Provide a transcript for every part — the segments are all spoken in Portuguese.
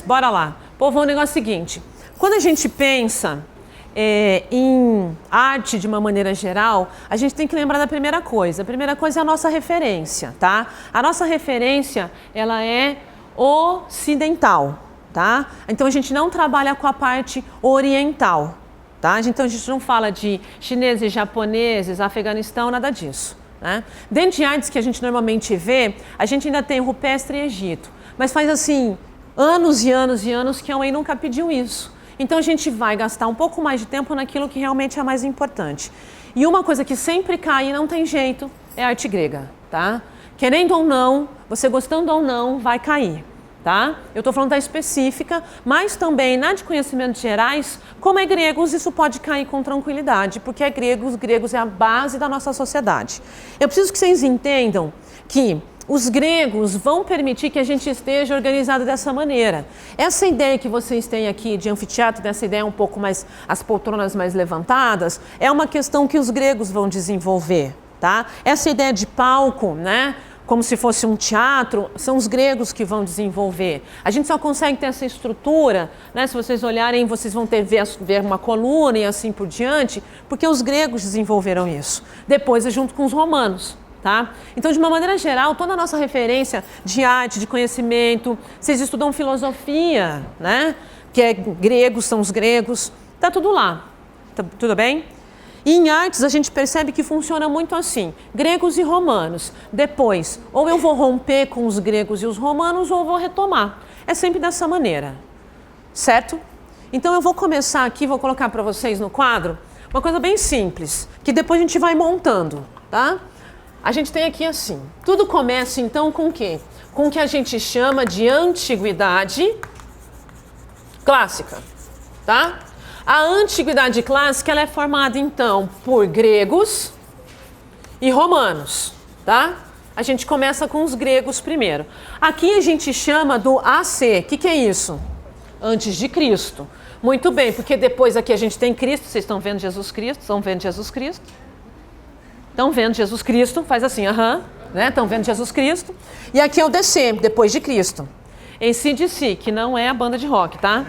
simples. Bora lá. Povo, o negócio é o seguinte. Quando a gente pensa em arte de uma maneira geral, a gente tem que lembrar da primeira coisa. A primeira coisa é a nossa referência, tá? A nossa referência, ela é ocidental, tá? Então a gente não trabalha com a parte oriental, tá? Então a gente não fala de chineses, japoneses, Afeganistão, nada disso, né? Dentro de artes que a gente normalmente vê, a gente ainda tem rupestre e Egito, mas faz assim anos e anos e anos que a UEM nunca pediu isso. Então a gente vai gastar um pouco mais de tempo naquilo que realmente é mais importante. E uma coisa que sempre cai e não tem jeito é a arte grega, tá? Querendo ou não, você gostando ou não, vai cair, tá? Eu estou falando da específica, mas também na de conhecimentos gerais, como é gregos, isso pode cair com tranquilidade, porque os gregos é a base da nossa sociedade. Eu preciso que vocês entendam que os gregos vão permitir que a gente esteja organizado dessa maneira. Essa ideia que vocês têm aqui de anfiteatro, dessa ideia um pouco mais, as poltronas mais levantadas, é uma questão que os gregos vão desenvolver, tá? Essa ideia de palco, né, como se fosse um teatro, são os gregos que vão desenvolver. A gente só consegue ter essa estrutura, né, se vocês olharem, vocês vão ver uma coluna e assim por diante, porque os gregos desenvolveram isso. Depois é junto com os romanos. Tá? Então, de uma maneira geral, toda a nossa referência de arte, de conhecimento, vocês estudam filosofia, né? Que é gregos, são os gregos, tá tudo lá, tá, tudo bem? E em artes a gente percebe que funciona muito assim, gregos e romanos. Depois, ou eu vou romper com os gregos e os romanos, ou eu vou retomar. É sempre dessa maneira, certo? Então eu vou começar aqui, vou colocar para vocês no quadro, uma coisa bem simples, que depois a gente vai montando, tá? A gente tem aqui assim, tudo começa então com o quê? Com o que a gente chama de antiguidade clássica, tá? A antiguidade clássica, ela é formada então por gregos e romanos, tá? A gente começa com os gregos primeiro. Aqui a gente chama do AC, o que é isso? Antes de Cristo. Muito bem, porque depois aqui a gente tem Cristo, vocês estão vendo Jesus Cristo? Estão vendo Jesus Cristo? Estão vendo Jesus Cristo, faz assim, né? Estão vendo Jesus Cristo. E aqui é o DC, depois de Cristo. AC/DC, que não é a banda de rock, tá?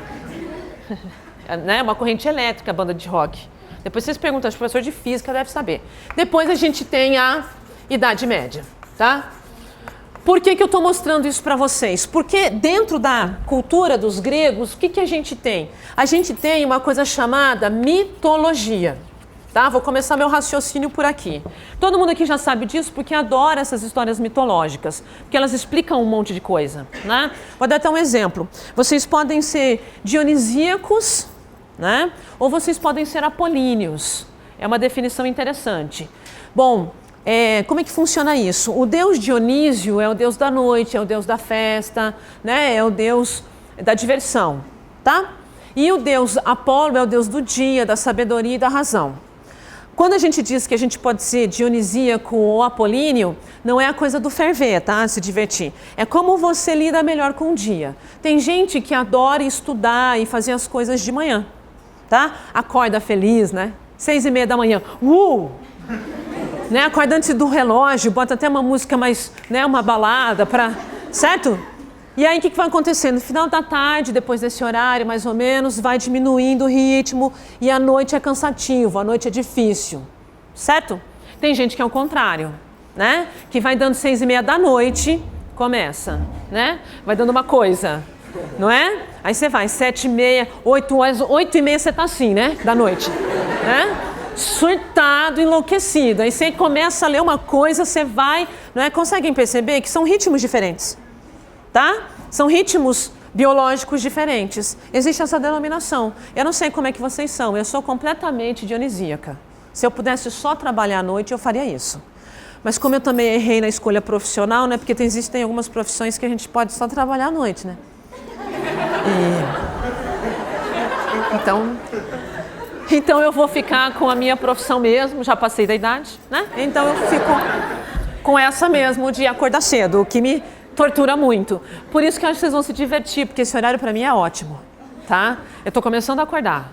É uma corrente elétrica a banda de rock. Depois vocês perguntam, acho que o professor de física deve saber. Depois a gente tem a Idade Média, tá? Por que eu estou mostrando isso para vocês? Porque dentro da cultura dos gregos, o que a gente tem? A gente tem uma coisa chamada mitologia. Tá? Vou começar meu raciocínio por aqui. Todo mundo aqui já sabe disso porque adora essas histórias mitológicas, porque elas explicam um monte de coisa, né? Vou dar até um exemplo. Vocês podem ser dionisíacos, né? Ou vocês podem ser apolíneos. É uma definição interessante. Bom, como é que funciona isso? O deus Dionísio é o deus da noite, é o deus da festa, né? É o deus da diversão, tá? E o deus Apolo é o deus do dia, da sabedoria e da razão. Quando a gente diz que a gente pode ser dionisíaco ou apolíneo, não é a coisa do ferver, tá? Se divertir. É como você lida melhor com o dia. Tem gente que adora estudar e fazer as coisas de manhã, tá? Acorda feliz, né? 6:30 da manhã. Né? Acorda antes do relógio, bota até uma música mais, né? Uma balada para, certo? E aí o que vai acontecer? No final da tarde, depois desse horário mais ou menos, vai diminuindo o ritmo e a noite é cansativo, a noite é difícil, certo? Tem gente que é o contrário, né? Que vai dando 6:30 da noite, começa, né? Vai dando uma coisa, não é? Aí você vai, 7:30, 8 horas, 8:30 você tá assim, né? Da noite, né? Surtado, enlouquecido. Aí você começa a ler uma coisa, você vai, não é? Conseguem perceber que são ritmos diferentes? Tá? São ritmos biológicos diferentes. Existe essa denominação. Eu não sei como é que vocês são, eu sou completamente dionisíaca. Se eu pudesse só trabalhar à noite, eu faria isso. Mas como eu também errei na escolha profissional, né? Porque existem algumas profissões que a gente pode só trabalhar à noite, né? Então eu vou ficar com a minha profissão mesmo, já passei da idade, né? Então eu fico com essa mesmo de acordar cedo, o que me tortura muito. Por isso que eu acho que vocês vão se divertir, porque esse horário para mim é ótimo, tá? Eu estou começando a acordar,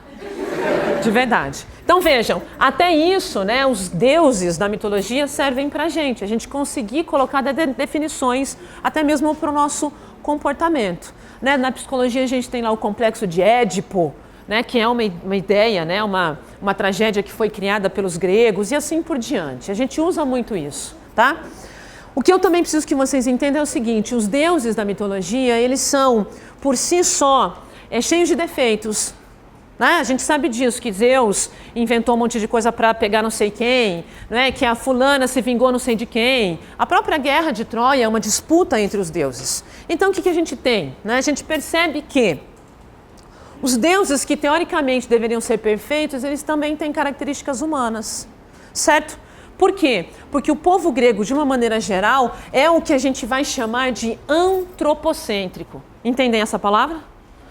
de verdade. Então vejam, até isso, né? Os deuses da mitologia servem para a gente conseguir colocar definições até mesmo para o nosso comportamento. né? Na psicologia a gente tem lá o complexo de Édipo, né? Que é uma ideia, né? Uma tragédia que foi criada pelos gregos e assim por diante. A gente usa muito isso, tá? O que eu também preciso que vocês entendam é o seguinte, os deuses da mitologia, eles são, por si só, cheios de defeitos. Né? A gente sabe disso, que Zeus inventou um monte de coisa para pegar não sei quem, né? Que a fulana se vingou não sei de quem. A própria guerra de Troia é uma disputa entre os deuses. Então o que a gente tem? Né? A gente percebe que os deuses que teoricamente deveriam ser perfeitos, eles também têm características humanas, certo? Por quê? Porque o povo grego, de uma maneira geral, é o que a gente vai chamar de antropocêntrico. Entendem essa palavra?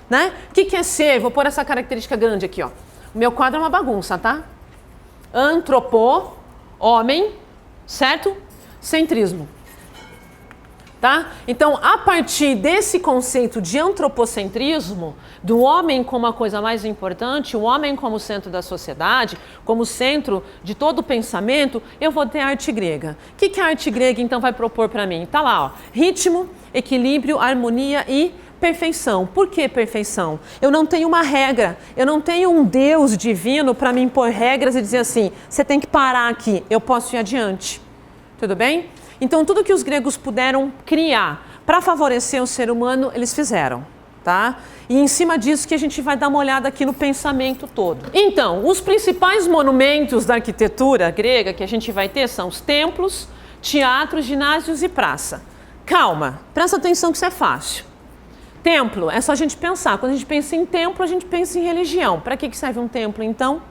Né? O que é ser? Vou pôr essa característica grande aqui, ó. O meu quadro é uma bagunça, tá? Antropo, homem, certo? Centrismo. Tá? Então, a partir desse conceito de antropocentrismo, do homem como a coisa mais importante, o homem como centro da sociedade, como centro de todo o pensamento, eu vou ter a arte grega. O que a arte grega, então, vai propor para mim? Tá lá, ó, ritmo, equilíbrio, harmonia e perfeição. Por que perfeição? Eu não tenho uma regra, eu não tenho um Deus divino para me impor regras e dizer assim, você tem que parar aqui, eu posso ir adiante. Tudo bem? Então, tudo que os gregos puderam criar para favorecer o ser humano, eles fizeram, tá? E em cima disso que a gente vai dar uma olhada aqui no pensamento todo. Então, os principais monumentos da arquitetura grega que a gente vai ter são os templos, teatros, ginásios e praça. Calma, presta atenção que isso é fácil. Templo, é só a gente pensar. Quando a gente pensa em templo, a gente pensa em religião. Para que serve um templo, então?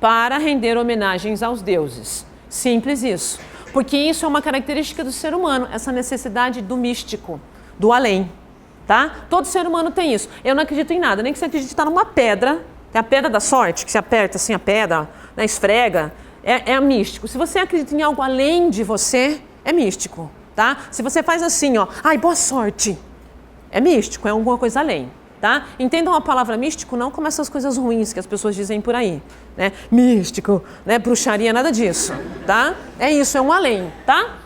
Para render homenagens aos deuses. Simples isso. Porque isso é uma característica do ser humano, essa necessidade do místico, do além, tá? Todo ser humano tem isso. Eu não acredito em nada, nem que você acredite estar numa pedra, é a pedra da sorte, que você aperta assim a pedra, né, esfrega, é místico. Se você acredita em algo além de você, é místico, tá? Se você faz assim, ó, ai, boa sorte, é místico, é alguma coisa além. Tá? Entendam a palavra místico não como essas coisas ruins que as pessoas dizem por aí, né? Místico, né? Bruxaria, nada disso, tá? É isso, é um além, tá?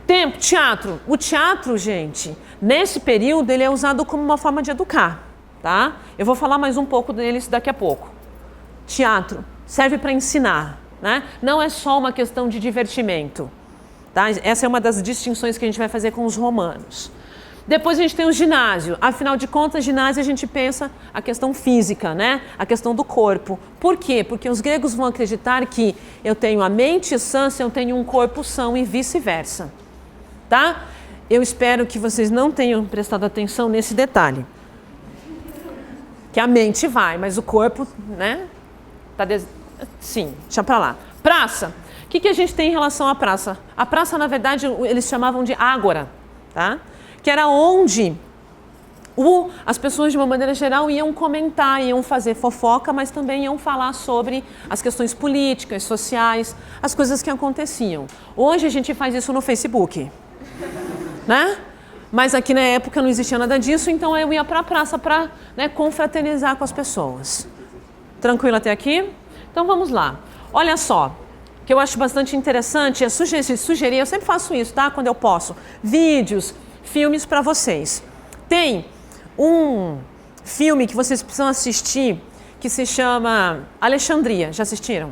Tempo, teatro. O teatro, gente, nesse período ele é usado como uma forma de educar, tá? Eu vou falar mais um pouco deles daqui a pouco. Teatro serve para ensinar, né? Não é só uma questão de divertimento, tá? Essa é uma das distinções que a gente vai fazer com os romanos. Depois a gente tem o ginásio. Afinal de contas, ginásio a gente pensa a questão física, né? A questão do corpo. Por quê? Porque os gregos vão acreditar que eu tenho a mente sã se eu tenho um corpo são e vice-versa. Tá? Eu espero que vocês não tenham prestado atenção nesse detalhe. Que a mente vai, mas o corpo, né? Sim, deixa pra lá. Praça. O que a gente tem em relação à praça? A praça, na verdade, eles chamavam de ágora, tá? Que era onde as pessoas, de uma maneira geral, iam comentar, iam fazer fofoca, mas também iam falar sobre as questões políticas, sociais, as coisas que aconteciam. Hoje a gente faz isso no Facebook, né? Mas aqui na época não existia nada disso, então eu ia para a praça para, né, confraternizar com as pessoas. Tranquilo até aqui? Então vamos lá. Olha só. O que eu acho bastante interessante é sugerir, eu sempre faço isso, tá? Quando eu posso, vídeos, filmes para vocês. Tem um filme que vocês precisam assistir que se chama Alexandria. Já assistiram?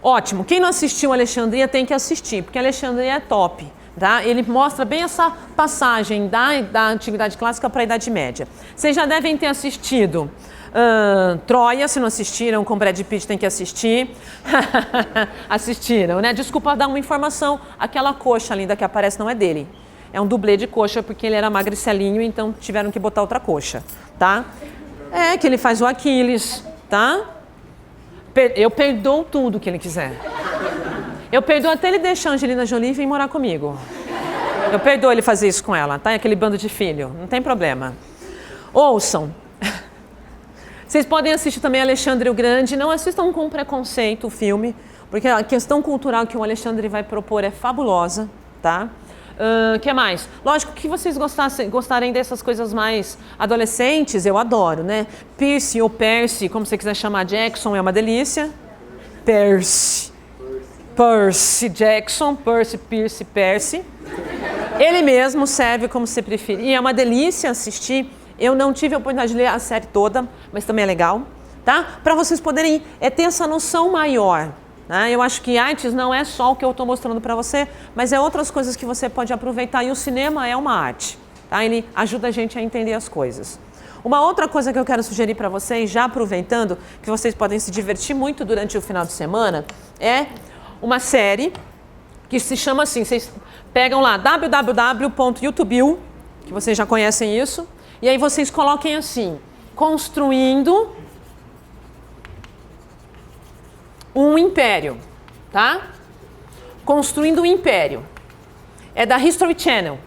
Ótimo. Quem não assistiu Alexandria tem que assistir, porque Alexandria é top. Tá? Ele mostra bem essa passagem da Antiguidade Clássica para a Idade Média. Vocês já devem ter assistido Troia, se não assistiram, com Brad Pitt tem que assistir. Assistiram, né? Desculpa dar uma informação, aquela coxa linda que aparece não é dele. É um dublê de coxa, porque ele era magricelinho, então tiveram que botar outra coxa, tá? É, que ele faz o Aquiles, tá? Eu perdoo tudo que ele quiser. Eu perdoo até ele deixar a Angelina Jolie vir morar comigo. Eu perdoo ele fazer isso com ela, tá? É aquele bando de filho, não tem problema. Ouçam. Vocês podem assistir também Alexandre o Grande, não assistam com preconceito o filme, porque a questão cultural que o Alexandre vai propor é fabulosa, tá? Que mais? Lógico que vocês gostarem dessas coisas mais adolescentes, eu adoro, né? Percy ou Percy, como você quiser chamar, Jackson é uma delícia. Percy Jackson, Percy. Ele mesmo serve como você preferir. É uma delícia assistir. Eu não tive a oportunidade de ler a série toda, mas também é legal, tá? Para vocês poderem ter essa noção maior. Né? Eu acho que artes não é só o que eu estou mostrando para você, mas é outras coisas que você pode aproveitar. E o cinema é uma arte, tá? Ele ajuda a gente a entender as coisas. Uma outra coisa que eu quero sugerir para vocês, já aproveitando que vocês podem se divertir muito durante o final de semana, é uma série que se chama assim, vocês pegam lá www.youtube, que vocês já conhecem isso, e aí vocês coloquem assim, construindo um império, tá? Construindo um império. É da History Channel,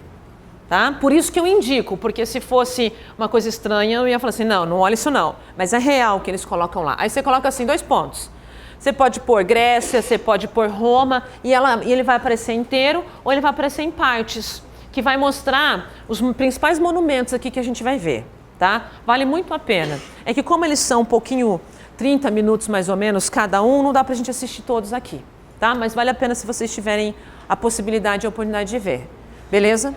tá? Por isso que eu indico, porque se fosse uma coisa estranha, eu ia falar assim, não, não olha isso não. Mas é real que eles colocam lá. Aí você coloca assim, 2 pontos. Você pode pôr Grécia, você pode pôr Roma, e ele vai aparecer inteiro, ou ele vai aparecer em partes, que vai mostrar os principais monumentos aqui que a gente vai ver, tá? Vale muito a pena. É que como eles são um pouquinho, 30 minutos mais ou menos cada um, não dá pra gente assistir todos aqui, tá? Mas vale a pena se vocês tiverem a possibilidade e a oportunidade de ver, beleza?